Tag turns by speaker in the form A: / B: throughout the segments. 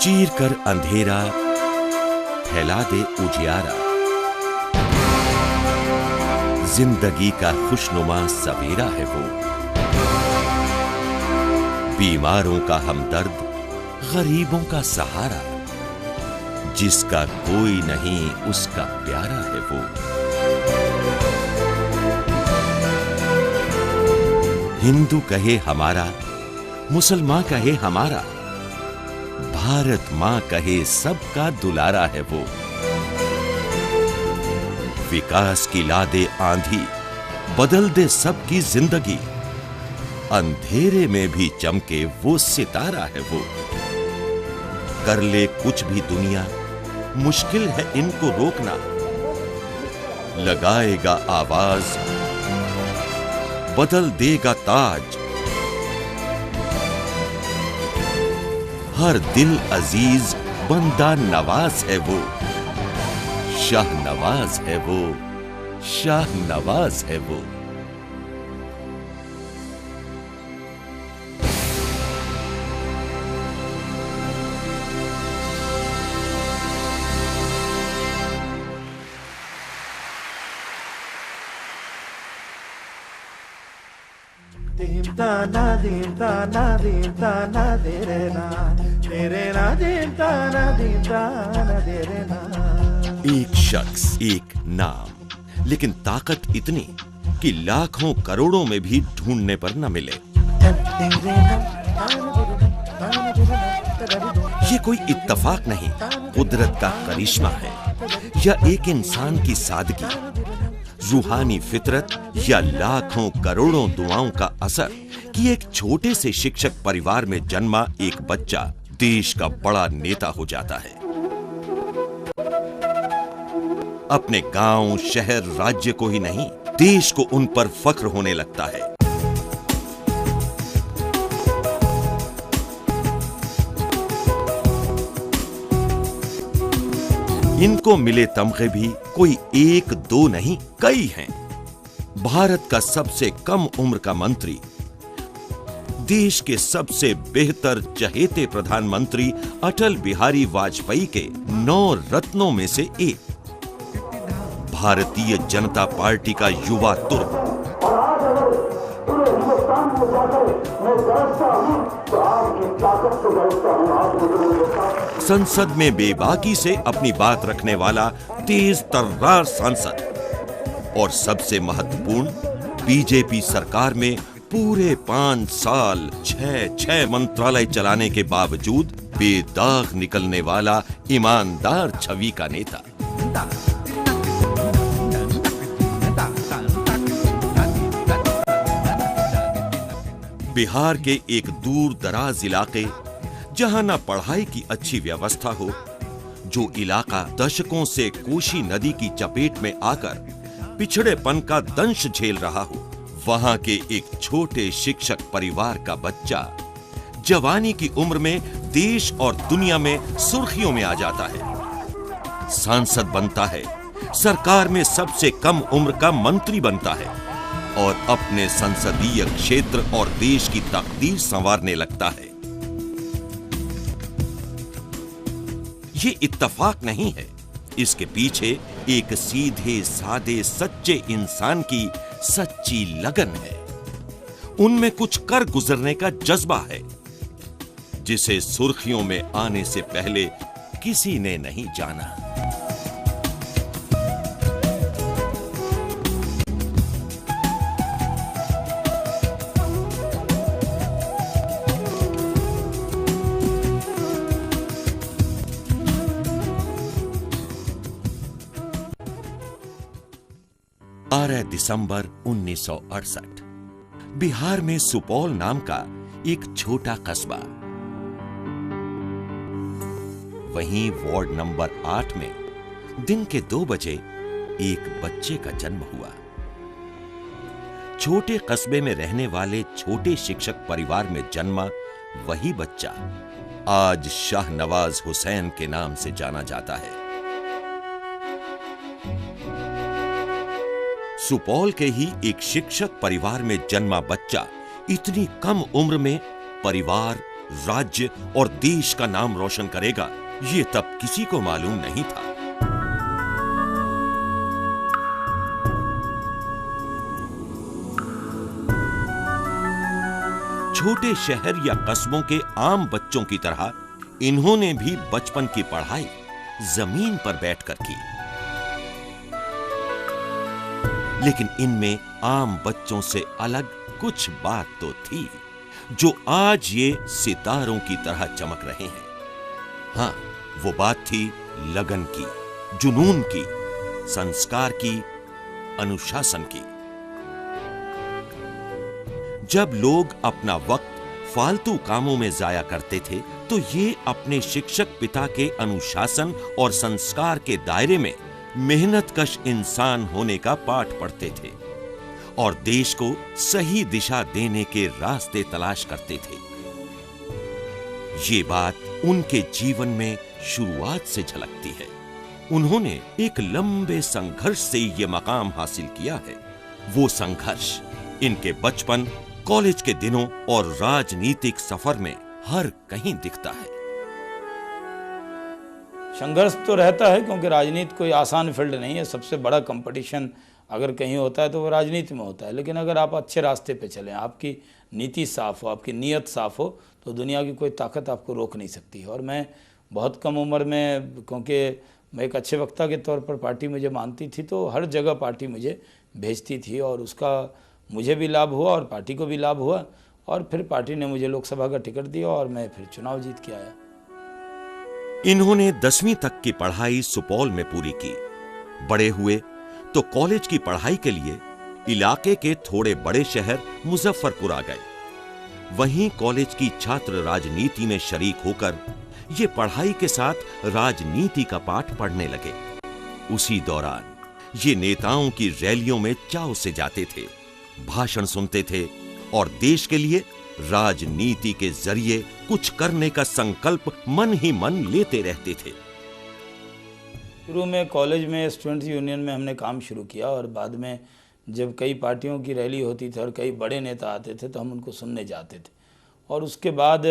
A: चीर कर अंधेरा फैला दे उजियारा, जिंदगी का खुशनुमा सवेरा है वो। बीमारों का हमदर्द, गरीबों का सहारा, जिसका कोई नहीं उसका प्यारा है वो। हिंदू कहे हमारा, मुसलमान कहे हमारा, भारत मां कहे सबका दुलारा है वो। विकास की ला दे आंधी, बदल दे सबकी जिंदगी, अंधेरे में भी चमके वो सितारा है वो। कर ले कुछ भी दुनिया, मुश्किल है इनको रोकना, लगाएगा आवाज, बदल देगा ताज। हर दिल अजीज बंदा नवाज है वो, शाह नवाज है वो, शाह नवाज है वो। एक शख्स, एक नाम, लेकिन ताकत इतनी कि लाखों करोड़ों में भी ढूंढने पर न मिले। ये कोई इत्तफाक नहीं, कुदरत का करिश्मा है, या एक इंसान की सादगी, रूहानी फितरत, या लाखों करोड़ों दुआओं का असर कि एक छोटे से शिक्षक परिवार में जन्मा एक बच्चा देश का बड़ा नेता हो जाता है। अपने गांव, शहर, राज्य को ही नहीं, देश को उन पर फख्र होने लगता है। इनको मिले तमगे भी कोई एक दो नहीं, कई हैं। भारत का सबसे कम उम्र का मंत्री, देश के सबसे बेहतर चहेते प्रधानमंत्री अटल बिहारी वाजपेयी के 9 रत्नों में से एक, भारतीय जनता पार्टी का युवा तुर्क, संसद में बेबाकी से अपनी बात रखने वाला तेज तर्रार सांसद, और सबसे महत्वपूर्ण, बीजेपी सरकार में पूरे 5 साल 6 मंत्रालय चलाने के बावजूद बेदाग निकलने वाला ईमानदार छवि का नेता। बिहार के एक दूर दराज इलाके, जहां न पढ़ाई की अच्छी व्यवस्था हो, जो इलाका दशकों से कोसी नदी की चपेट में आकर पिछड़ेपन का दंश झेल रहा हो, वहां के एक छोटे शिक्षक परिवार का बच्चा जवानी की उम्र में देश और दुनिया में सुर्खियों में आ जाता है, सांसद बनता है, सरकार में सबसे कम उम्र का मंत्री बनता है और अपने संसदीय क्षेत्र और देश की तकदीर संवारने लगता है। ये इत्तफाक नहीं है, इसके पीछे एक सीधे सादे सच्चे इंसान की सच्ची लगन है। उनमें कुछ कर गुजरने का जज्बा है, जिसे सुर्खियों में आने से पहले किसी ने नहीं जाना। दिसंबर 1968, बिहार में सुपौल नाम का एक छोटा कस्बा, वहीं वार्ड नंबर 8 में दिन के 2 बजे एक बच्चे का जन्म हुआ। छोटे कस्बे में रहने वाले छोटे शिक्षक परिवार में जन्मा वही बच्चा आज शाहनवाज हुसैन के नाम से जाना जाता है। सुपौल के ही एक शिक्षक परिवार में जन्मा बच्चा इतनी कम उम्र में परिवार, राज्य और देश का नाम रोशन करेगा, ये तब किसी को मालूम नहीं था। छोटे शहर या कस्बों के आम बच्चों की तरह इन्होंने भी बचपन की पढ़ाई जमीन पर बैठकर की। लेकिन इनमें आम बच्चों से अलग कुछ बात तो थी, जो आज ये सितारों की तरह चमक रहे हैं। हाँ, वो बात थी लगन की, जुनून की, संस्कार की, अनुशासन की। जब लोग अपना वक्त फालतू कामों में जाया करते थे, तो ये अपने शिक्षक पिता के अनुशासन और संस्कार के दायरे में मेहनतकश इंसान होने का पाठ पढ़ते थे और देश को सही दिशा देने के रास्ते तलाश करते थे। ये बात उनके जीवन में शुरुआत से झलकती है। उन्होंने एक लंबे संघर्ष से ये मकाम हासिल किया है। वो संघर्ष इनके बचपन, कॉलेज के दिनों और राजनीतिक सफर में हर कहीं दिखता है।
B: संघर्ष तो रहता है, क्योंकि राजनीति कोई आसान फील्ड नहीं है। सबसे बड़ा कंपटीशन अगर कहीं होता है तो वो राजनीति में होता है। लेकिन अगर आप अच्छे रास्ते पे चलें, आपकी नीति साफ हो, आपकी नीयत साफ हो, तो दुनिया की कोई ताकत आपको रोक नहीं सकती है। और मैं बहुत कम उम्र में, क्योंकि मैं एक अच्छे वक्ता के तौर पर पार्टी मुझे मानती थी, तो हर जगह पार्टी मुझे भेजती थी और उसका मुझे भी लाभ हुआ और पार्टी को भी लाभ हुआ। और फिर पार्टी ने मुझे लोकसभा का टिकट दिया और मैं फिर चुनाव जीत के आया।
A: इन्होंने 10वीं तक की पढ़ाई सुपौल में पूरी की। बड़े हुए तो कॉलेज की पढ़ाई के लिए इलाके के थोड़े बड़े शहर मुजफ्फरपुर आ गए। वहीं कॉलेज की छात्र राजनीति में शरीक होकर ये पढ़ाई के साथ राजनीति का पाठ पढ़ने लगे। उसी दौरान ये नेताओं की रैलियों में चाव से जाते थे, भाषण सुनते थे और देश के लिए राजनीति के जरिए कुछ करने का संकल्प मन ही मन लेते रहते थे।
B: शुरू में कॉलेज में स्टूडेंट्स यूनियन में हमने काम शुरू किया और बाद में जब कई पार्टियों की रैली होती थी और कई बड़े नेता आते थे तो हम उनको सुनने जाते थे और उसके बाद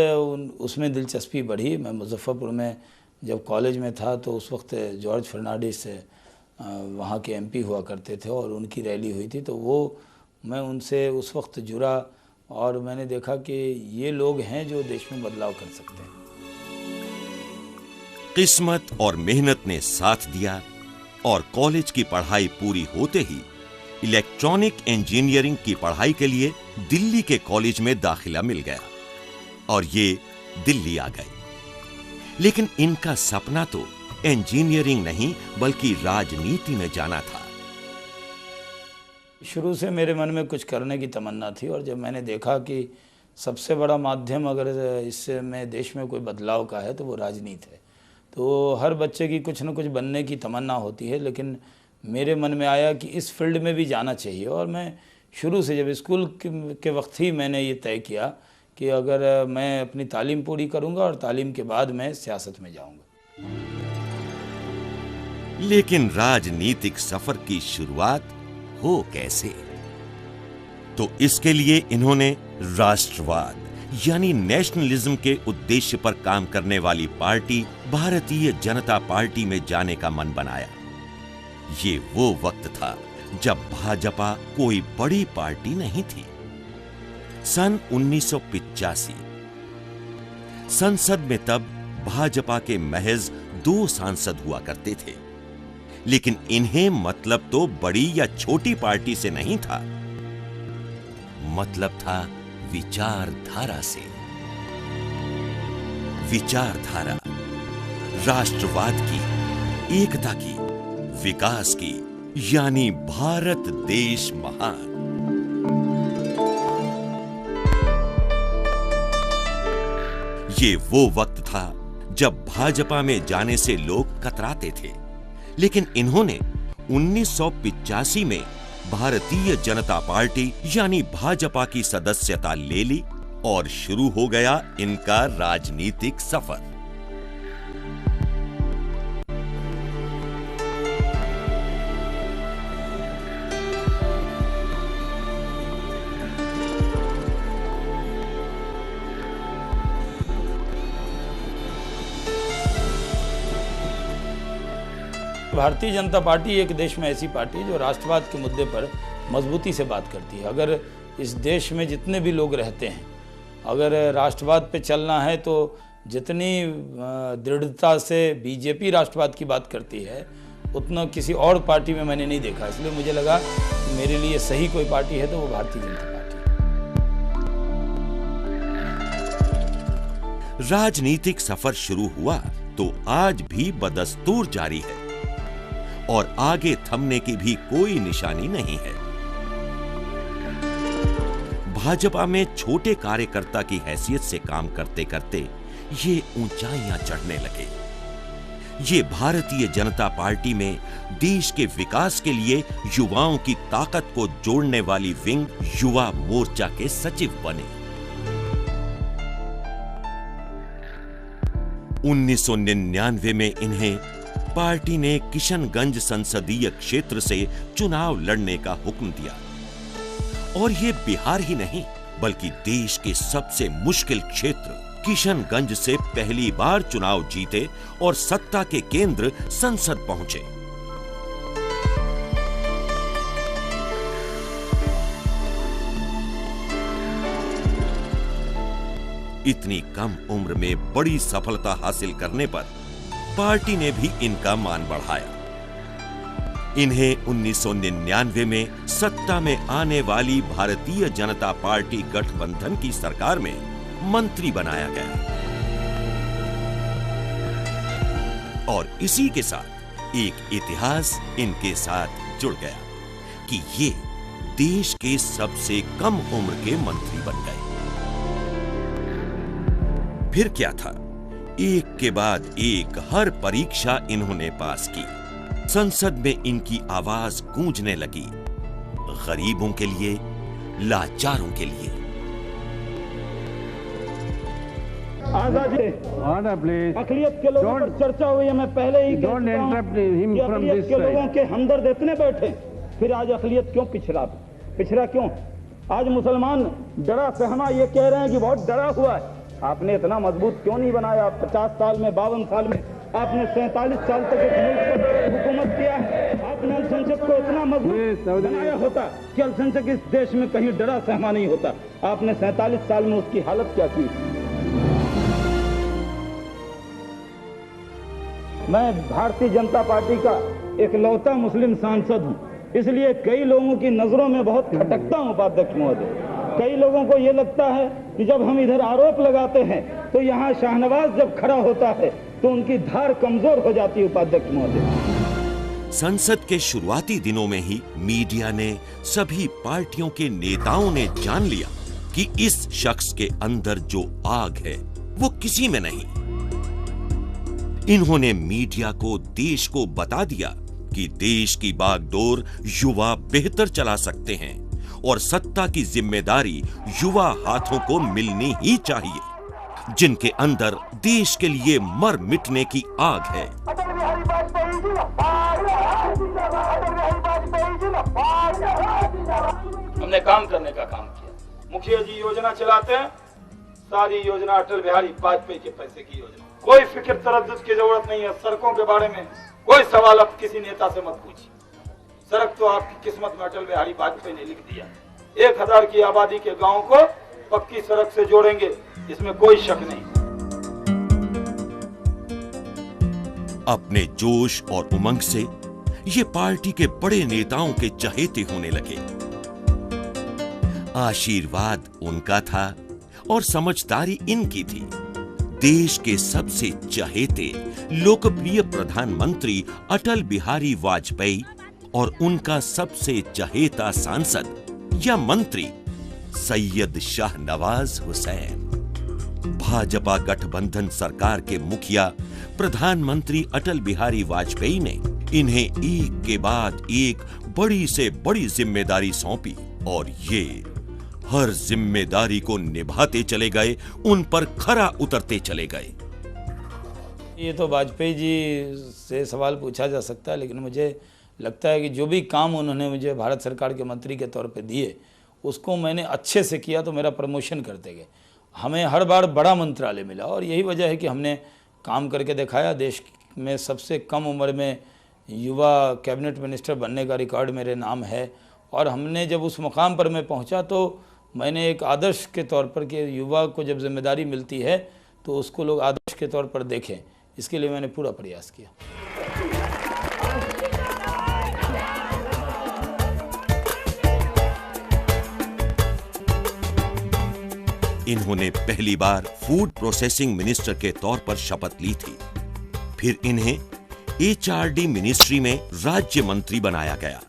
B: उसमें दिलचस्पी बढ़ी। मैं मुजफ्फरपुर में जब कॉलेज में था तो उस वक्त जॉर्ज फर्नांडिस वहाँ के एमपी हुआ करते थे और उनकी रैली हुई थी, तो वो मैं उनसे उस वक्त जुड़ा और मैंने देखा कि ये लोग हैं जो देश में बदलाव कर सकते हैं।
A: किस्मत और मेहनत ने साथ दिया और कॉलेज की पढ़ाई पूरी होते ही इलेक्ट्रॉनिक इंजीनियरिंग की पढ़ाई के लिए दिल्ली के कॉलेज में दाखिला मिल गया और ये दिल्ली आ गए। लेकिन इनका सपना तो इंजीनियरिंग नहीं बल्कि राजनीति में जाना था।
B: शुरू से मेरे मन में कुछ करने की तमन्ना थी और जब मैंने देखा कि सबसे बड़ा माध्यम अगर इससे में देश में कोई बदलाव का है तो वो राजनीति है, तो हर बच्चे की कुछ न कुछ बनने की तमन्ना होती है। लेकिन मेरे मन में आया कि इस फील्ड में भी जाना चाहिए और मैं शुरू से जब स्कूल के वक्त ही मैंने ये तय किया कि अगर मैं अपनी तालीम पूरी करूंगा और तालीम के बाद मैं सियासत में जाऊंगा।
A: लेकिन राजनीतिक सफर की शुरुआत हो कैसे? तो इसके लिए इन्होंने राष्ट्रवाद यानी नेशनलिज्म के उद्देश्य पर काम करने वाली पार्टी भारतीय जनता पार्टी में जाने का मन बनाया। ये वो वक्त था जब भाजपा कोई बड़ी पार्टी नहीं थी। सन 1985 संसद में तब भाजपा के महज 2 सांसद हुआ करते थे, लेकिन इन्हें मतलब तो बड़ी या छोटी पार्टी से नहीं था, मतलब था विचारधारा से। विचारधारा राष्ट्रवाद की, एकता की, विकास की, यानी भारत देश महान। ये वो वक्त था जब भाजपा में जाने से लोग कतराते थे, लेकिन इन्होंने 1985 में भारतीय जनता पार्टी यानी भाजपा की सदस्यता ले ली और शुरू हो गया इनका राजनीतिक सफर।
B: भारतीय जनता पार्टी एक देश में ऐसी पार्टी है जो राष्ट्रवाद के मुद्दे पर मजबूती से बात करती है। अगर इस देश में जितने भी लोग रहते हैं, अगर राष्ट्रवाद पे चलना है तो जितनी दृढ़ता से बीजेपी राष्ट्रवाद की बात करती है उतना किसी और पार्टी में मैंने नहीं देखा। इसलिए मुझे लगा कि मेरे लिए सही कोई पार्टी है तो वो भारतीय जनता पार्टी है।
A: राजनीतिक सफर शुरू हुआ तो आज भी बदस्तूर जारी है और आगे थमने की भी कोई निशानी नहीं है। भाजपा में छोटे कार्यकर्ता की हैसियत से काम करते करते ये ऊंचाइयां चढ़ने लगे। ये भारतीय जनता पार्टी में देश के विकास के लिए युवाओं की ताकत को जोड़ने वाली विंग युवा मोर्चा के सचिव बने। 1999 में इन्हें पार्टी ने किशनगंज संसदीय क्षेत्र से चुनाव लड़ने का हुक्म दिया और ये बिहार ही नहीं बल्कि देश के सबसे मुश्किल क्षेत्र किशनगंज से पहली बार चुनाव जीते और सत्ता के केंद्र संसद पहुंचे। इतनी कम उम्र में बड़ी सफलता हासिल करने पर पार्टी ने भी इनका मान बढ़ाया। इन्हें 1999 में सत्ता में आने वाली भारतीय जनता पार्टी गठबंधन की सरकार में मंत्री बनाया गया और इसी के साथ एक इतिहास इनके साथ जुड़ गया कि ये देश के सबसे कम उम्र के मंत्री बन गए। फिर क्या था, एक के बाद एक हर परीक्षा इन्होंने पास की। संसद में इनकी आवाज गूंजने लगी, गरीबों के लिए, लाचारों के लिए।
C: आजादी अकलियत के लोगों पर चर्चा हुई है। मैं पहले ही अकलियत के लोगों के हमदर्द इतने बैठे, फिर आज अकलियत क्यों पिछड़ा क्यों? आज मुसलमान डरा सहमा ये कह रहे हैं कि बहुत डरा हुआ है। आपने इतना मजबूत क्यों नहीं बनाया? 50 साल में, 52 साल में आपने 47 साल तक इस मुल्क पर हुकूमत किया है। आपने अल्पसंख्यक को इतना मजबूत बनाया होता कि अल्पसंख्यक इस देश में कहीं डरा सहमा नहीं होता। आपने 47 साल में उसकी हालत क्या की? मैं भारतीय जनता पार्टी का इकलौता मुस्लिम सांसद हूं, इसलिए कई लोगों की नजरों में बहुत खटकता हूं उपाध्यक्ष महोदय। कई लोगों को यह लगता है कि जब हम इधर आरोप लगाते हैं तो यहाँ शाहनवाज जब खड़ा होता है तो उनकी धार कमजोर हो जाती है उपाध्यक्ष महोदय।
A: संसद के शुरुआती दिनों में ही मीडिया ने, सभी पार्टियों के नेताओं ने जान लिया कि इस शख्स के अंदर जो आग है वो किसी में नहीं। इन्होंने मीडिया को, देश को बता दिया कि देश की बागडोर युवा बेहतर चला सकते हैं और सत्ता की जिम्मेदारी युवा हाथों को मिलनी ही चाहिए, जिनके अंदर देश के लिए मर मिटने की आग है।
B: हमने काम करने का काम किया। मुखिया जी योजना चलाते हैं, सारी योजना अटल बिहारी वाजपेयी के पैसे की योजना। कोई फिक्र तरद्दुद की जरूरत नहीं है। सड़कों के बारे में कोई सवाल आप किसी नेता से मत पूछिए। सड़क तो आपकी किस्मत में अटल बिहारी वाजपेयी ने लिख दिया। 1000 की आबादी के गांव को पक्की सड़क से जोड़ेंगे, इसमें कोई शक नहीं।
A: अपने जोश और उमंग से ये पार्टी के बड़े नेताओं के चहेते होने लगे। आशीर्वाद उनका था और समझदारी इनकी थी। देश के सबसे चहेते लोकप्रिय प्रधानमंत्री अटल बिहारी वाजपेयी और उनका सबसे चहेता सांसद या मंत्री सैयद शाहनवाज हुसैन। भाजपा गठबंधन सरकार के मुखिया प्रधानमंत्री अटल बिहारी वाजपेयी ने इन्हें एक के बाद एक बड़ी से बड़ी जिम्मेदारी सौंपी और ये हर जिम्मेदारी को निभाते चले गए, उन पर खरा उतरते चले गए।
B: ये तो वाजपेयी जी से सवाल पूछा जा सकता है, लेकिन मुझे लगता है कि जो भी काम उन्होंने मुझे भारत सरकार के मंत्री के तौर पे दिए उसको मैंने अच्छे से किया, तो मेरा प्रमोशन करते गए। हमें हर बार बड़ा मंत्रालय मिला और यही वजह है कि हमने काम करके दिखाया। देश में सबसे कम उम्र में युवा कैबिनेट मिनिस्टर बनने का रिकॉर्ड मेरे नाम है। और हमने जब उस मुकाम पर मैं पहुंचा तो मैंने एक आदर्श के तौर पर कि युवा को जब जिम्मेदारी मिलती है तो उसको लोग आदर्श के तौर पर देखें, इसके लिए मैंने पूरा प्रयास किया।
A: इन्होंने पहली बार फूड प्रोसेसिंग मिनिस्टर के तौर पर शपथ ली थी। फिर इन्हें HRD मिनिस्ट्री में राज्य मंत्री बनाया गया।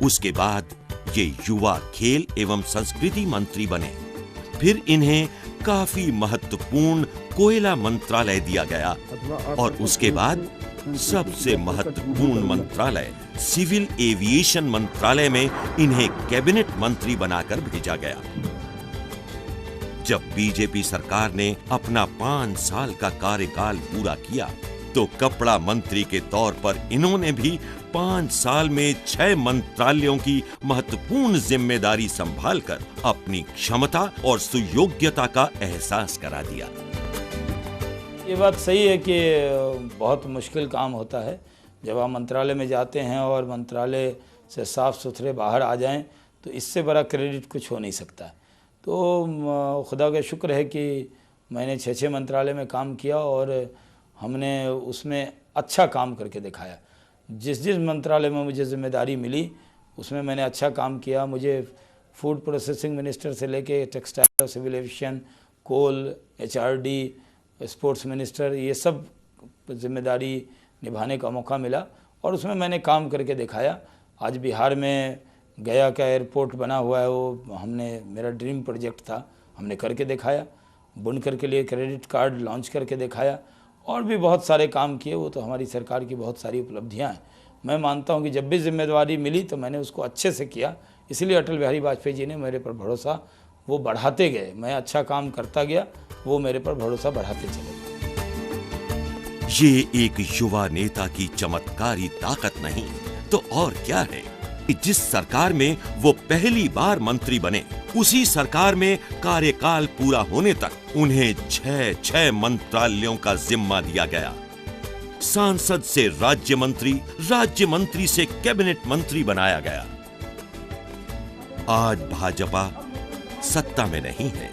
A: उसके बाद ये युवा खेल एवं संस्कृति मंत्री बने। फिर इन्हें काफी महत्वपूर्ण कोयला मंत्रालय दिया गया और उसके बाद सबसे महत्वपूर्ण मंत्रालय सिविल एविएशन मंत्रालय में इन्हें कैबिनेट मंत्री बनाकर भेजा गया। जब बीजेपी सरकार ने अपना 5 साल का कार्यकाल पूरा किया तो कपड़ा मंत्री के तौर पर इन्होंने भी 5 साल में 6 मंत्रालयों की महत्वपूर्ण जिम्मेदारी संभालकर अपनी क्षमता और सुयोग्यता का एहसास करा दिया।
B: ये बात सही है कि बहुत मुश्किल काम होता है जब आप मंत्रालय में जाते हैं और मंत्रालय से साफ सुथरे बाहर आ जाएं तो इससे बड़ा क्रेडिट कुछ हो नहीं सकता। तो खुदा का शुक्र है कि मैंने 6 मंत्रालय में काम किया और हमने उसमें अच्छा काम करके दिखाया। जिस मंत्रालय में मुझे जिम्मेदारी मिली उसमें मैंने अच्छा काम किया। मुझे फूड प्रोसेसिंग मिनिस्टर से लेके टेक्सटाइल और सिविल एविएशन, कोल, HRD, स्पोर्ट्स मिनिस्टर, ये सब जिम्मेदारी निभाने का मौका मिला और उसमें मैंने काम करके दिखाया। आज बिहार में गया का एयरपोर्ट बना हुआ है, वो मेरा ड्रीम प्रोजेक्ट था, हमने करके दिखाया। बुनकर के लिए क्रेडिट कार्ड लॉन्च करके दिखाया और भी बहुत सारे काम किए। वो तो हमारी सरकार की बहुत सारी उपलब्धियां हैं। मैं मानता हूं कि जब भी जिम्मेदारी मिली तो मैंने उसको अच्छे से किया। इसलिए अटल बिहारी वाजपेयी जी ने मेरे पर भरोसा वो बढ़ाते गए। मैं अच्छा काम करता गया, वो मेरे पर भरोसा बढ़ाते चले गए।
A: ये एक युवा नेता की चमत्कारी ताकत नहीं तो और क्या है। जिस सरकार में वो पहली बार मंत्री बने उसी सरकार में कार्यकाल पूरा होने तक उन्हें 6 मंत्रालयों का जिम्मा दिया गया। सांसद से राज्य मंत्री से कैबिनेट मंत्री बनाया गया। आज भाजपा सत्ता में नहीं है,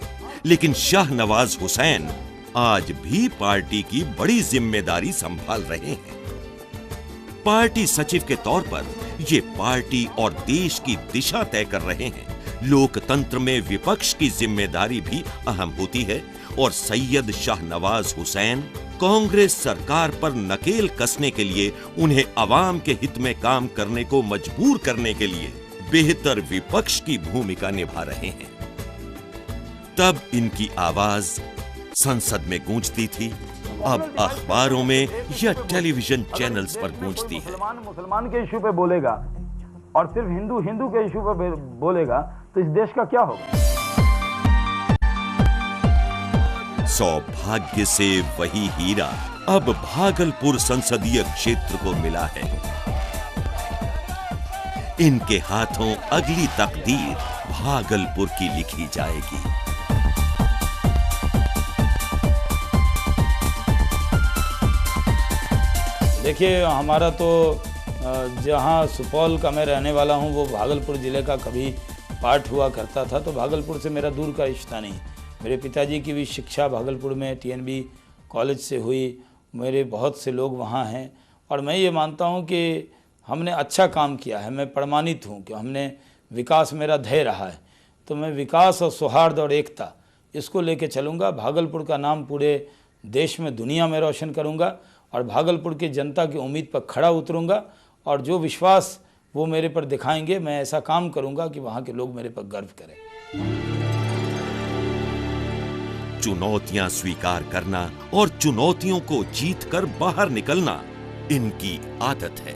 A: लेकिन शाहनवाज हुसैन आज भी पार्टी की बड़ी जिम्मेदारी संभाल रहे हैं। पार्टी सचिव के तौर पर ये पार्टी और देश की दिशा तय कर रहे हैं। लोकतंत्र में विपक्ष की जिम्मेदारी भी अहम होती है और सैयद शाहनवाज हुसैन कांग्रेस सरकार पर नकेल कसने के लिए, उन्हें अवाम के हित में काम करने को मजबूर करने के लिए बेहतर विपक्ष की भूमिका निभा रहे हैं। तब इनकी आवाज संसद में गूंजती थी, अब अखबारों में या टेलीविजन चैनल्स पर गूंजती है।
C: मुसलमान के इशू पे बोलेगा और सिर्फ हिंदू के इशू पे बोलेगा तो इस देश का क्या होगा।
A: सौभाग्य से वही हीरा अब भागलपुर संसदीय क्षेत्र को मिला है। इनके हाथों अगली तकदीर भागलपुर की लिखी जाएगी।
B: देखिए, हमारा तो जहाँ सुपौल का मैं रहने वाला हूँ वो भागलपुर ज़िले का कभी पार्ट हुआ करता था, तो भागलपुर से मेरा दूर का रिश्ता नहीं। मेरे पिताजी की भी शिक्षा भागलपुर में TNB कॉलेज से हुई। मेरे बहुत से लोग वहाँ हैं और मैं ये मानता हूँ कि हमने अच्छा काम किया है। मैं प्रमाणित हूँ कि हमने विकास मेरा ध्येय रहा है, तो मैं विकास और सौहार्द और एकता इसको लेके चलूँगा। भागलपुर का नाम पूरे देश में, दुनिया में रोशन करूँगा और भागलपुर की जनता की उम्मीद पर खड़ा उतरूँगा और जो विश्वास वो मेरे पर दिखाएंगे, मैं ऐसा काम करूँगा कि वहाँ के लोग मेरे पर गर्व करें।
A: चुनौतियां स्वीकार करना और चुनौतियों को जीतकर बाहर निकलना इनकी आदत है।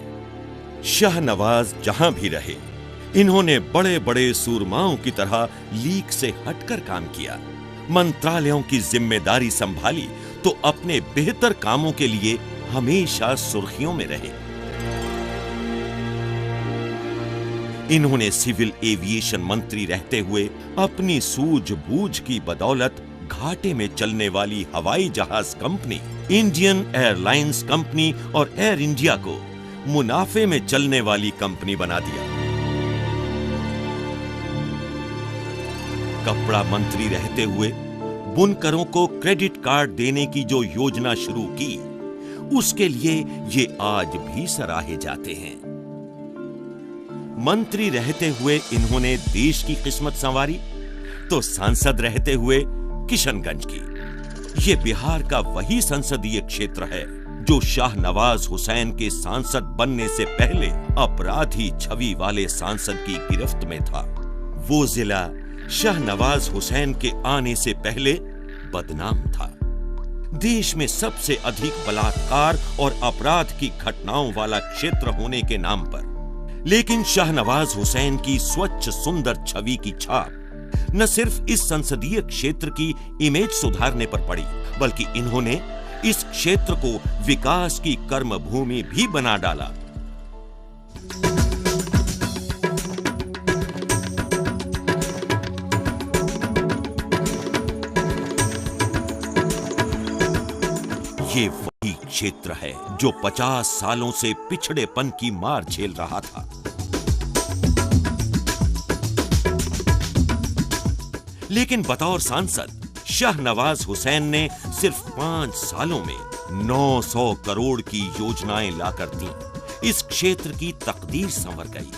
A: शाहनवाज जहां भी रहे, इन्होंने बड़े बड़े सूरमाओं की तरह लीक से हटकर काम किया। मंत्रालयों की जिम्मेदारी संभाली तो अपने बेहतर कामों के लिए हमेशा सुर्खियों में रहे। इन्होंने सिविल एविएशन मंत्री रहते हुए अपनी सूझबूझ की बदौलत घाटे में चलने वाली हवाई जहाज कंपनी इंडियन एयरलाइंस कंपनी और एयर इंडिया को मुनाफे में चलने वाली कंपनी बना दिया। कपड़ा मंत्री रहते हुए बुनकरों को क्रेडिट कार्ड देने की जो योजना शुरू की, उसके लिए ये आज भी सराहे जाते हैं। मंत्री रहते हुए इन्होंने देश की किस्मत संवारी, तो सांसद रहते हुए किशनगंज की। ये बिहार का वही संसदीय क्षेत्र है जो शाहनवाज हुसैन के सांसद बनने से पहले अपराधी छवि वाले सांसद की गिरफ्त में था। वो जिला शाहनवाज हुसैन के आने से पहले बदनाम था। देश में सबसे अधिक बलात्कार और अपराध की घटनाओं वाला क्षेत्र होने के नाम पर, लेकिन शाहनवाज हुसैन की स्वच्छ सुंदर छवि की छाप न सिर्फ इस संसदीय क्षेत्र की इमेज सुधारने पर पड़ी, बल्कि इन्होंने इस क्षेत्र को विकास की कर्मभूमि भी बना डाला। ये वही क्षेत्र है जो 50 सालों से पिछड़ेपन की मार झेल रहा था। लेकिन बतौर सांसद शाहनवाज हुसैन ने सिर्फ 5 सालों में 900 करोड़ की योजनाएं लाकर दी। इस क्षेत्र की तकदीर संवर गई।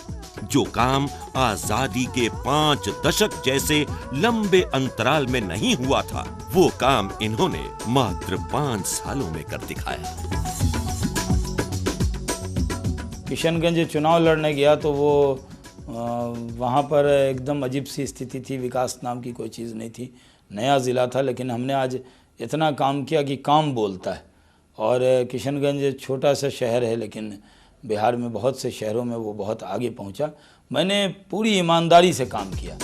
A: जो काम आजादी के 5 दशक जैसे लंबे अंतराल में नहीं हुआ था, वो काम इन्होंने मात्र 5 सालों में कर दिखाया।
B: किशनगंज चुनाव लड़ने गया तो वो वहाँ पर एकदम अजीब सी स्थिति थी। विकास नाम की कोई चीज़ नहीं थी, नया ज़िला था। लेकिन हमने आज इतना काम किया कि काम बोलता है। और किशनगंज छोटा सा शहर है, लेकिन बिहार में बहुत से शहरों में वो बहुत आगे पहुंचा। मैंने पूरी ईमानदारी से काम किया।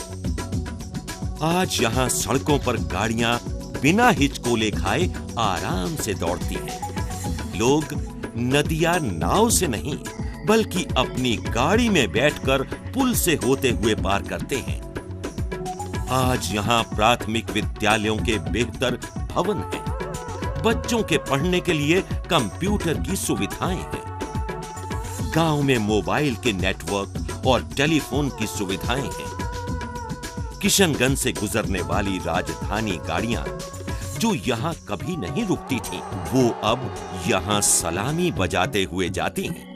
A: आज यहाँ सड़कों पर गाड़ियां बिना हिचकोले खाए आराम से दौड़ती हैं। लोग नदियां नाव से नहीं, बल्कि अपनी गाड़ी में बैठकर पुल से होते हुए पार करते हैं। आज यहाँ प्राथमिक विद्यालयों के बेहतर भवन हैं। बच्चों के पढ़ने के लिए कंप्यूटर की सुविधाएं हैं। गांव में मोबाइल के नेटवर्क और टेलीफोन की सुविधाएं हैं। किशनगंज से गुजरने वाली राजधानी गाड़ियां जो यहां कभी नहीं रुकती थीं, वो अब यहां सलामी बजाते हुए जाती हैं।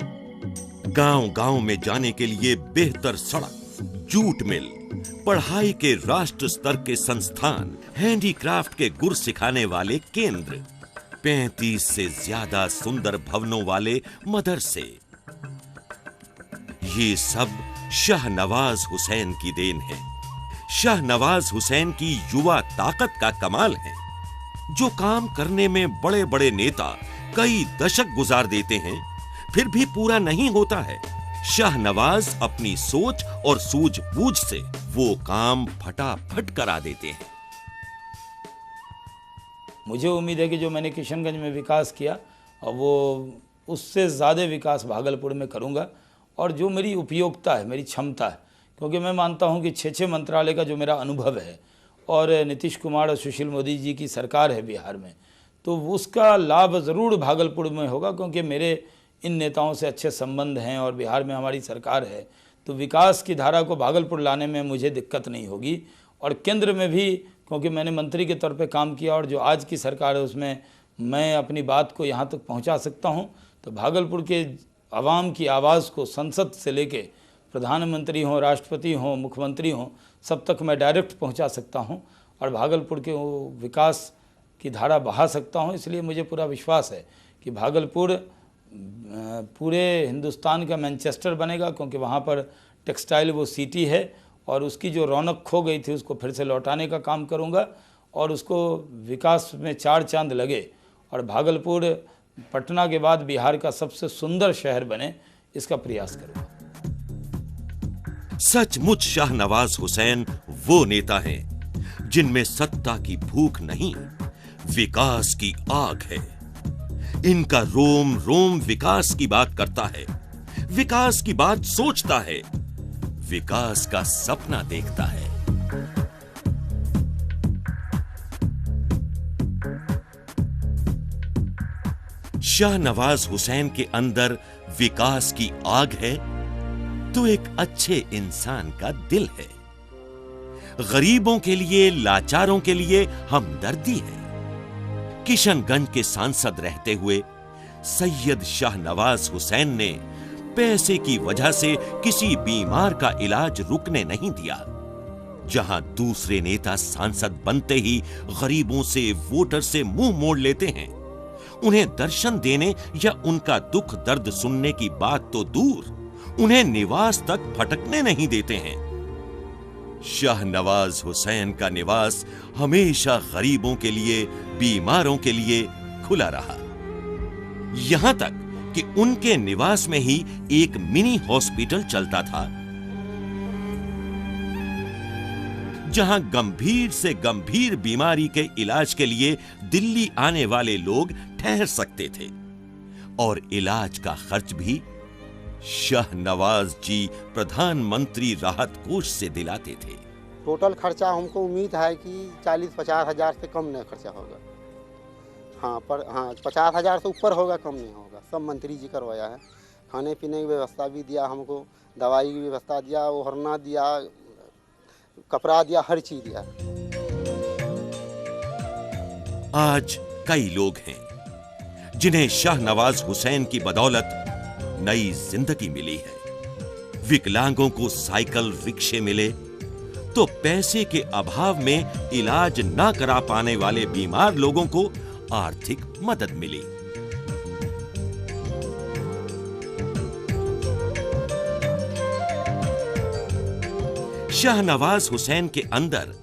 A: गांव-गांव में जाने के लिए बेहतर सड़क, जूट मिल, पढ़ाई के राष्ट्र स्तर के संस्थान, हैंडीक्राफ्ट के गुर सिखाने वाले केंद्र, 35 से ज्यादा सुंदर भवनों वाले मदरसे, ये सब शाहनवाज हुसैन की देन है। शाहनवाज हुसैन की युवा ताकत का कमाल है। जो काम करने में बड़े बड़े नेता कई दशक गुजार देते हैं, फिर भी पूरा नहीं होता है, शाहनवाज अपनी सोच और सूझबूझ से वो काम फटाफट करा देते हैं।
B: मुझे उम्मीद है कि जो मैंने किशनगंज में विकास किया, और वो उससे ज़्यादा विकास भागलपुर में करूँगा। और जो मेरी उपयोगिता है, मेरी क्षमता है, क्योंकि मैं मानता हूँ कि 6 मंत्रालय का जो मेरा अनुभव है, और नीतीश कुमार और सुशील मोदी जी की सरकार है बिहार में, तो उसका लाभ ज़रूर भागलपुर में होगा। क्योंकि मेरे इन नेताओं से अच्छे संबंध हैं और बिहार में हमारी सरकार है, तो विकास की धारा को भागलपुर लाने में मुझे दिक्कत नहीं होगी। और केंद्र में भी, क्योंकि मैंने मंत्री के तौर पे काम किया, और जो आज की सरकार है उसमें मैं अपनी बात को यहाँ तक पहुँचा सकता हूँ। तो भागलपुर के आवाम की आवाज़ को संसद से लेके प्रधानमंत्री हों, राष्ट्रपति हों, मुख्यमंत्री हों, सब तक मैं डायरेक्ट पहुंचा सकता हूं और भागलपुर के वो विकास की धारा बहा सकता हूं। इसलिए मुझे पूरा विश्वास है कि भागलपुर पूरे हिंदुस्तान का मैनचेस्टर बनेगा। क्योंकि वहाँ पर टेक्सटाइल वो सिटी है, और उसकी जो रौनक खो गई थी उसको फिर से लौटाने का काम करूँगा, और उसको विकास में 4 चांद लगे, और भागलपुर पटना के बाद बिहार का सबसे सुंदर शहर बने, इसका प्रयास करूंगा।
A: सचमुच शाहनवाज हुसैन वो नेता हैं जिनमें सत्ता की भूख नहीं, विकास की आग है। इनका रोम रोम विकास की बात करता है, विकास की बात सोचता है, विकास का सपना देखता है। शाहनवाज हुसैन के अंदर विकास की आग है तो एक अच्छे इंसान का दिल है। गरीबों के लिए, लाचारों के लिए हमदर्दी है। किशनगंज के सांसद रहते हुए सैयद शाहनवाज हुसैन ने पैसे की वजह से किसी बीमार का इलाज रुकने नहीं दिया। जहां दूसरे नेता सांसद बनते ही गरीबों से, वोटर से मुंह मोड़ लेते हैं, उन्हें दर्शन देने या उनका दुख दर्द सुनने की बात तो दूर, उन्हें निवास तक फटकने नहीं देते हैं। शाहनवाज हुसैन का निवास हमेशा गरीबों के लिए, बीमारों के लिए खुला रहा। यहां तक कि उनके निवास में ही एक मिनी हॉस्पिटल चलता था, जहां गंभीर से गंभीर बीमारी के इलाज के लिए दिल्ली आने वाले लोग ठहर सकते थे, और इलाज का खर्च भी शाहनवाज जी प्रधानमंत्री राहत कोष से दिलाते थे।
D: टोटल खर्चा हमको उम्मीद है कि 40-50 हजार से कम नहीं खर्चा होगा। हाँ, पर 50 हजार से ऊपर होगा, कम नहीं होगा। सब मंत्री जी करवाया है। खाने पीने की व्यवस्था भी दिया हमको, दवाई की व्यवस्था दिया, ओढ़ना दिया, कपड़ा दिया, हर चीज दिया।
A: आज कई लोग हैं जिन्हें शाहनवाज हुसैन की बदौलत नई जिंदगी मिली है। विकलांगों को साइकिल, रिक्शे मिले, तो पैसे के अभाव में इलाज ना करा पाने वाले बीमार लोगों को आर्थिक मदद मिली। शाहनवाज हुसैन के अंदर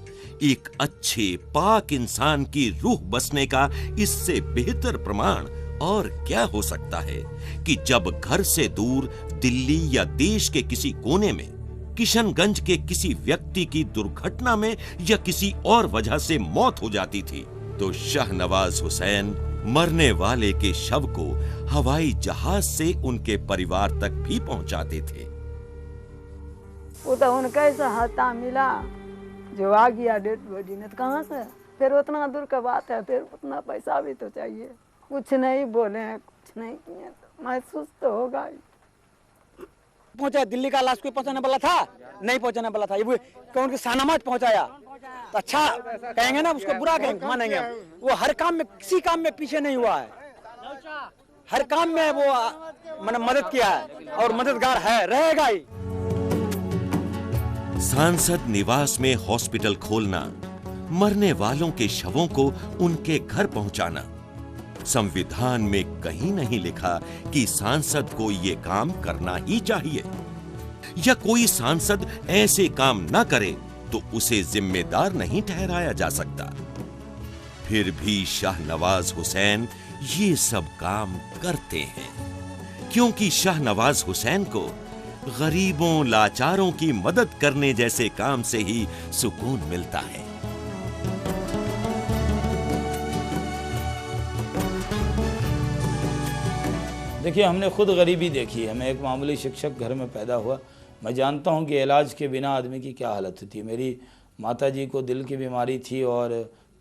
A: एक अच्छे पाक इंसान की रूह बसने का इससे बेहतर प्रमाण और क्या हो सकता है कि जब घर से दूर दिल्ली या देश के किसी कोने में, किशनगंज के किसी व्यक्ति की दुर्घटना में या किसी और वजह से मौत हो जाती थी, तो शाहनवाज हुसैन मरने वाले के शव को हवाई जहाज से उनके परिवार तक भी पहुंचाते थे।
E: वो तो उनका ऐसा हाथा मिला जो आ गया डेड बॉडी ने, तो कहाँ से फिर उतना दूर का बात है, फिर उतना पैसा भी तो चाहिए। कुछ नहीं बोले हैं, कुछ नहीं किए, तो महसूस तो होगा ही।
F: पहुंचा दिल्ली का लाश कोई पहुंचाने वाला था, नहीं पहुंचाने वाला था, ये कौन के शाहनवाज पहुंचाया, तो अच्छा कहेंगे ना, उसको बुरा कहेंगे, मानेंगे। वो हर काम में, किसी काम में पीछे नहीं हुआ है, हर काम में वो मैंने मदद किया है और मददगार है, रहेगा ही।
A: सांसद निवास में हॉस्पिटल खोलना, मरने वालों के शवों को उनके घर पहुंचाना, संविधान में कहीं नहीं लिखा कि सांसद को यह काम करना ही चाहिए, या कोई सांसद ऐसे काम ना करे तो उसे जिम्मेदार नहीं ठहराया जा सकता। फिर भी शाहनवाज हुसैन ये सब काम करते हैं, क्योंकि शाहनवाज हुसैन को गरीबों, लाचारों की मदद करने जैसे काम से ही सुकून मिलता है।
B: देखिए, हमने खुद गरीबी देखी है। मैं एक मामूली शिक्षक घर में पैदा हुआ, मैं जानता हूं कि इलाज के बिना आदमी की क्या हालत होती है। मेरी माताजी को दिल की बीमारी थी और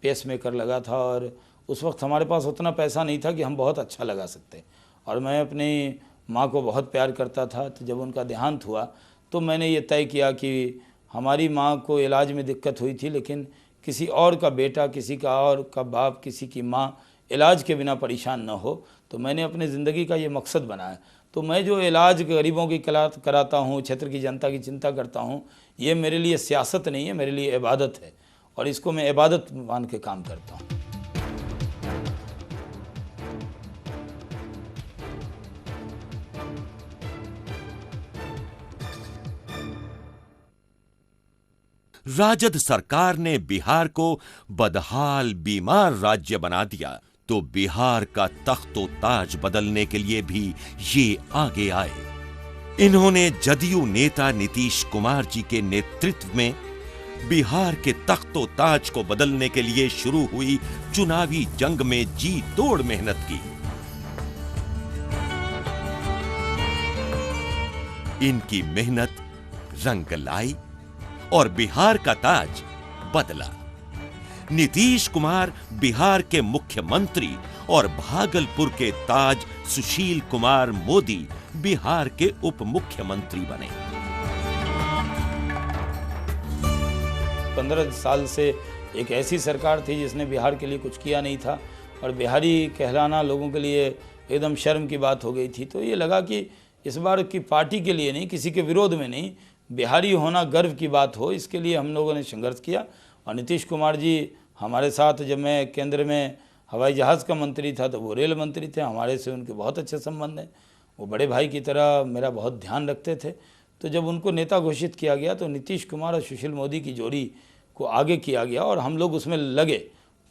B: पेसमेकर लगा था, और उस वक्त हमारे पास उतना पैसा नहीं था कि हम बहुत अच्छा लगा सकते, और मैं अपनी माँ को बहुत प्यार करता था। तो जब उनका देहांत हुआ तो मैंने ये तय किया कि हमारी माँ को इलाज में दिक्कत हुई थी, लेकिन किसी और का बेटा, किसी का और का बाप, किसी की माँ इलाज के बिना परेशान न हो। तो मैंने अपनी ज़िंदगी का ये मकसद बनाया। तो मैं जो इलाज गरीबों की कराता हूँ, क्षेत्र की जनता की चिंता करता हूँ, ये मेरे लिए सियासत नहीं है, मेरे लिए इबादत है, और इसको मैं इबादत मान के काम करता हूँ।
A: राजद सरकार ने बिहार को बदहाल, बीमार राज्य बना दिया, तो बिहार का तख्तो ताज बदलने के लिए भी ये आगे आए। इन्होंने जदयू नेता नीतीश कुमार जी के नेतृत्व में बिहार के तख्तो ताज को बदलने के लिए शुरू हुई चुनावी जंग में जी तोड़ मेहनत की। इनकी मेहनत रंग लाई और बिहार का ताज बदला। नीतीश कुमार बिहार के मुख्यमंत्री और भागलपुर के ताज सुशील कुमार मोदी बिहार के उप मुख्यमंत्री बने।
B: 15 साल से एक ऐसी सरकार थी जिसने बिहार के लिए कुछ किया नहीं था और बिहारी कहलाना लोगों के लिए एकदम शर्म की बात हो गई थी। तो ये लगा कि इस बार की पार्टी के लिए नहीं, किसी के विरोध में नहीं, बिहारी होना गर्व की बात हो, इसके लिए हम लोगों ने संघर्ष किया। और नीतीश कुमार जी हमारे साथ, जब मैं केंद्र में हवाई जहाज़ का मंत्री था तो वो रेल मंत्री थे, हमारे से उनके बहुत अच्छे संबंध हैं। वो बड़े भाई की तरह मेरा बहुत ध्यान रखते थे। तो जब उनको नेता घोषित किया गया तो नीतीश कुमार और सुशील मोदी की जोड़ी को आगे किया गया और हम लोग उसमें लगे,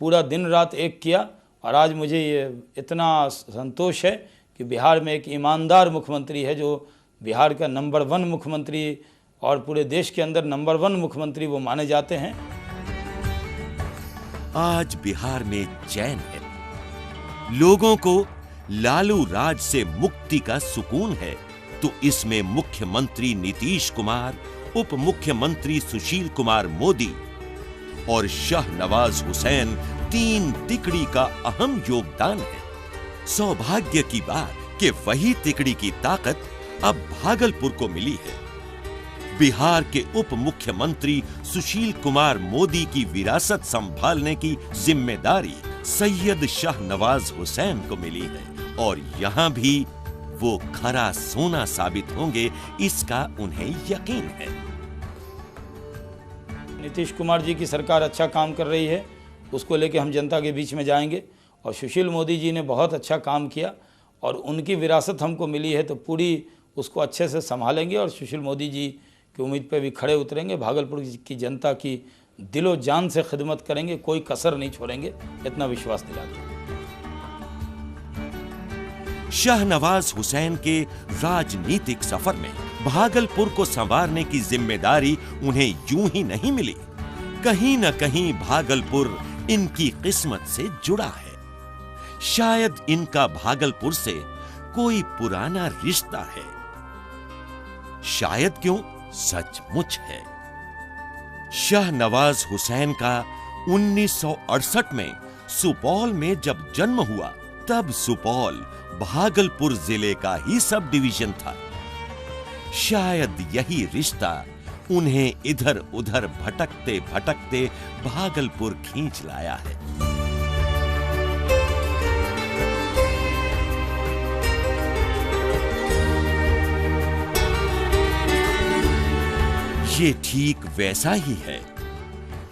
B: पूरा दिन रात एक किया। और आज मुझे ये इतना संतोष है कि बिहार में एक ईमानदार मुख्यमंत्री है, जो बिहार का नंबर 1 मुख्यमंत्री और पूरे देश के अंदर नंबर 1 मुख्यमंत्री वो माने जाते हैं।
A: आज बिहार में चैन है, लोगों को लालू राज से मुक्ति का सुकून है। तो इसमें मुख्यमंत्री नीतीश कुमार, उप मुख्यमंत्री सुशील कुमार मोदी और शाहनवाज हुसैन 3 तिकड़ी का अहम योगदान है। सौभाग्य की बात कि वही तिकड़ी की ताकत अब भागलपुर को मिली है। बिहार के उप मुख्यमंत्री सुशील कुमार मोदी की विरासत संभालने की जिम्मेदारी सैयद शाहनवाज हुसैन को मिली है और यहां भी वो खरा सोना साबित होंगे, इसका उन्हें यकीन है।
B: नीतीश कुमार जी की सरकार अच्छा काम कर रही है, उसको लेके हम जनता के बीच में जाएंगे। और सुशील मोदी जी ने बहुत अच्छा काम किया और उनकी विरासत हमको मिली है तो पूरी उसको अच्छे से संभालेंगे और सुशील मोदी जी की उम्मीद पे भी खड़े उतरेंगे। भागलपुर की जनता की दिलो जान से खिदमत करेंगे, कोई कसर नहीं छोड़ेंगे, इतना विश्वास दिला दिया।
A: शाहनवाज हुसैन के राजनीतिक सफर में भागलपुर को संवारने की जिम्मेदारी उन्हें यूं ही नहीं मिली। कहीं न कहीं भागलपुर इनकी किस्मत से जुड़ा है। शायद इनका भागलपुर से कोई पुराना रिश्ता है, शायद क्यों सचमुच है। शाहनवाज हुसैन का 1968 में सुपौल में जब जन्म हुआ तब सुपौल भागलपुर जिले का ही सब डिवीजन था। शायद यही रिश्ता उन्हें इधर उधर भटकते भटकते भागलपुर खींच लाया है। ये ठीक वैसा ही है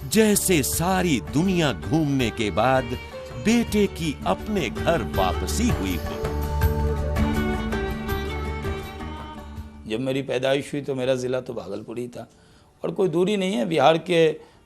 A: जैसे सारी दुनिया घूमने के बाद बेटे की अपने घर वापसी हुई हो।
B: जब मेरी पैदाइश हुई तो मेरा ज़िला तो भागलपुर ही था और कोई दूरी नहीं है। बिहार के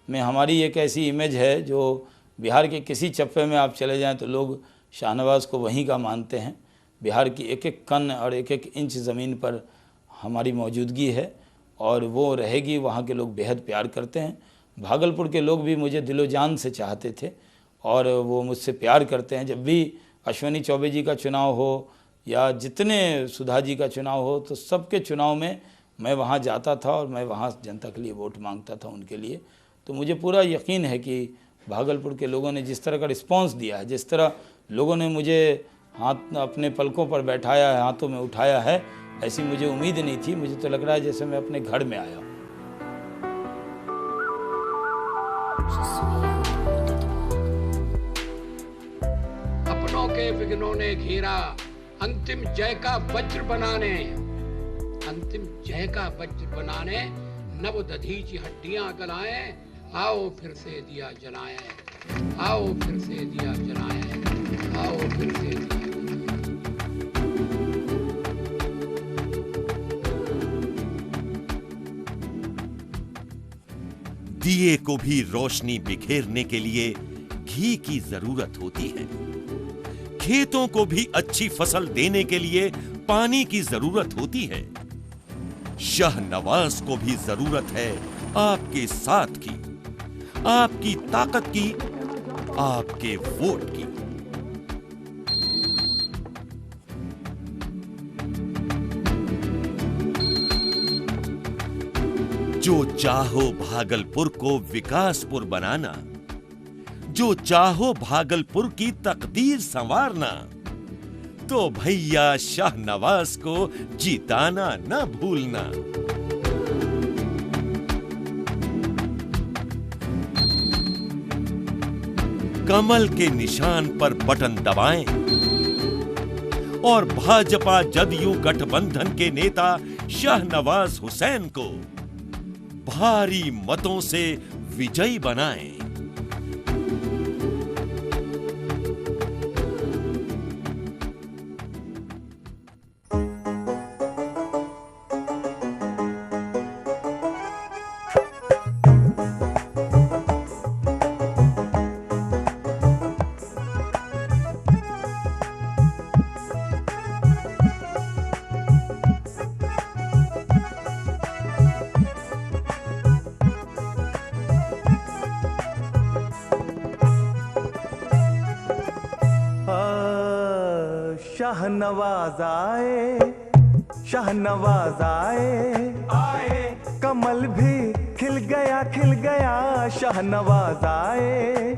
B: में हमारी एक ऐसी इमेज है जो बिहार के किसी चप्पे में आप चले जाएं तो लोग शाहनवाज को वहीं का मानते हैं। बिहार की एक एक कण और एक एक इंच ज़मीन पर हमारी मौजूदगी है और वो रहेगी। वहाँ के लोग बेहद प्यार करते हैं। भागलपुर के लोग भी मुझे दिलो जान से चाहते थे और वो मुझसे प्यार करते हैं। जब भी अश्विनी चौबे जी का चुनाव हो या जितने सुधा जी का चुनाव हो तो सबके चुनाव में मैं वहाँ जाता था और मैं वहाँ जनता के लिए वोट मांगता था उनके लिए। तो मुझे पूरा यकीन है कि भागलपुर के लोगों ने जिस तरह का रिस्पांस दिया है, जिस तरह लोगों ने मुझे हाथ अपने पलकों पर बैठाया है, हाथों में उठाया है, ऐसी मुझे उम्मीद नहीं थी। मुझे तो लग रहा है जैसे मैं अपने घर में आया हूँ।
G: अपनों के विघ्नों ने घेरा अंतिम जय का वज्र बनाने, अंतिम जय का वज्र बनाने नव दधीची हड्डियां गलाए। आओ फिर से दिया जलाए, आओ फिर से दिया जलाए, आओ फिर से दिया।
A: दिए को भी रोशनी बिखेरने के लिए घी की जरूरत होती है। खेतों को भी अच्छी फसल देने के लिए पानी की जरूरत होती है। शाहनवाज को भी जरूरत है आपके साथ की, आपकी ताकत की, आपके वोट की। जो चाहो भागलपुर को विकासपुर बनाना, जो चाहो भागलपुर की तकदीर संवारना, तो भैया शाहनवाज को जिताना न भूलना। कमल के निशान पर बटन दबाएं और भाजपा जदयू गठबंधन के नेता शाहनवाज हुसैन को भारी मतों से विजयी बनाएं।
H: शाहनवाज आए, शाहनवाज आए, कमल भी खिल गया शाहनवाज आए,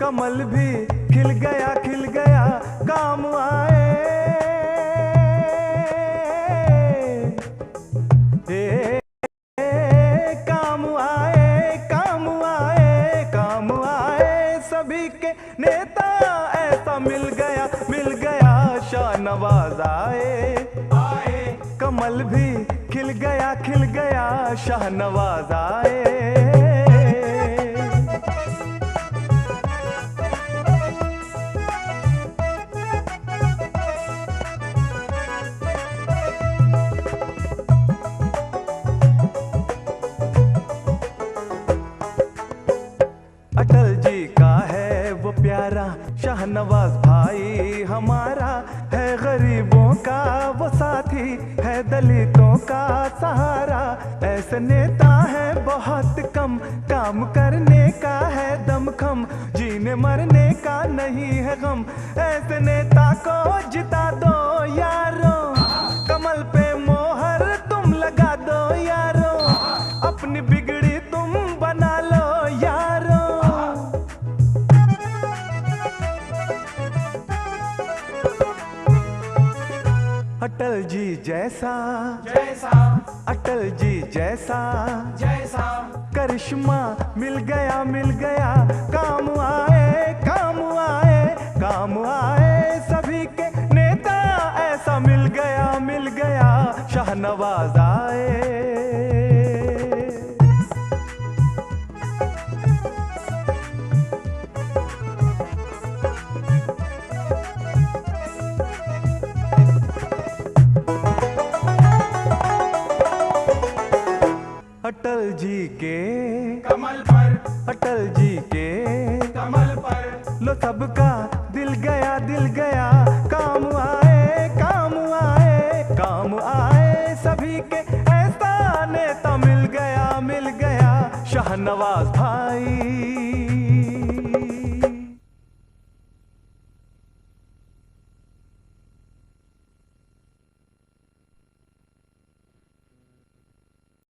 H: कमल भी खिल गया काम आए। काम आए सभी के नेता ऐसा मिल गया शाहनवाज आए, कमल भी खिल गया शाहनवाज आए। अटल जी का है वो प्यारा शाहनवाज भाई हमारा, है गरीबों का वो साथी, है दलितों का सहारा। ऐसे नेता है बहुत कम, काम करने का है दमखम, जीने मरने का नहीं है गम। ऐसे नेता को जिता दो यारो, कमल पे मोहर तुम लगा दो यारो, अपनी बिगड़ी तुम बना लो यारो। अटल जी जैसा अटल जी जैसा करिश्मा मिल गया काम आए सभी के नेता ऐसा मिल गया शाहनवाज आए। अटल जी के कमल पर, अटल जी के कमल पर, लो सबका दिल गया काम आए सभी के ऐसा नेता मिल गया शाहनवाज।